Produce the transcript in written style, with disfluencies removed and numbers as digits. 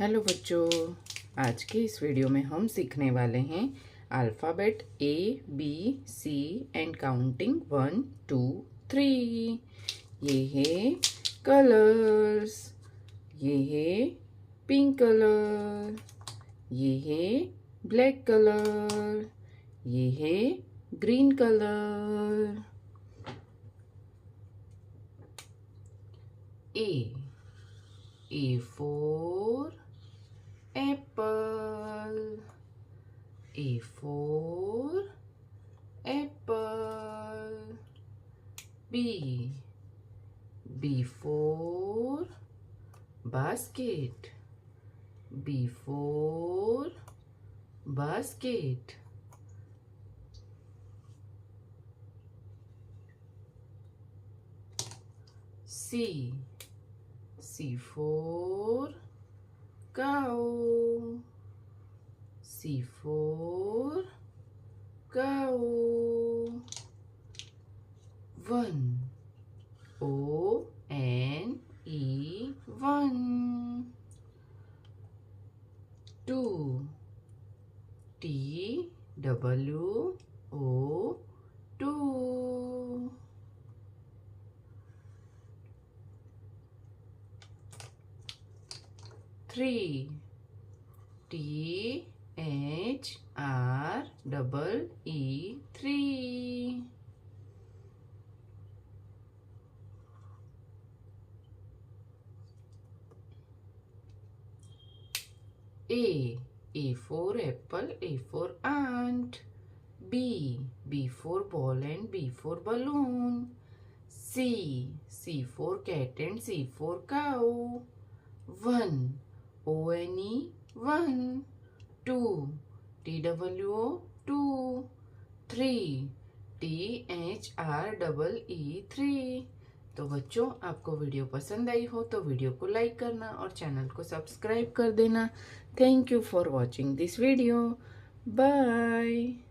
Hello बच्चों, आज के इस वीडियो में हम सीखने वाले हैं alphabet A B C and counting 1 2 3। ये है कलर्स, ये है पिंक कलर, ये है ब्लैक कलर, ये है green colour. A for apple, A for apple. B for basket, B for basket. C for cow, C for cow. 1 O-N-E 1. 2 T-W-O 2. 3 T-H-R-E-E 3. A for apple, A for ant. B for ball and B for balloon. C for cat and C for cow. 1 O-N-E 1. 2 T-W-O 2. 3 T-H-R-E-E 3. तो बच्चों, आपको video पसंद आई हो तो video को like करना और channel को सब्सक्राइब कर देना। Thank you for watching this video. Bye.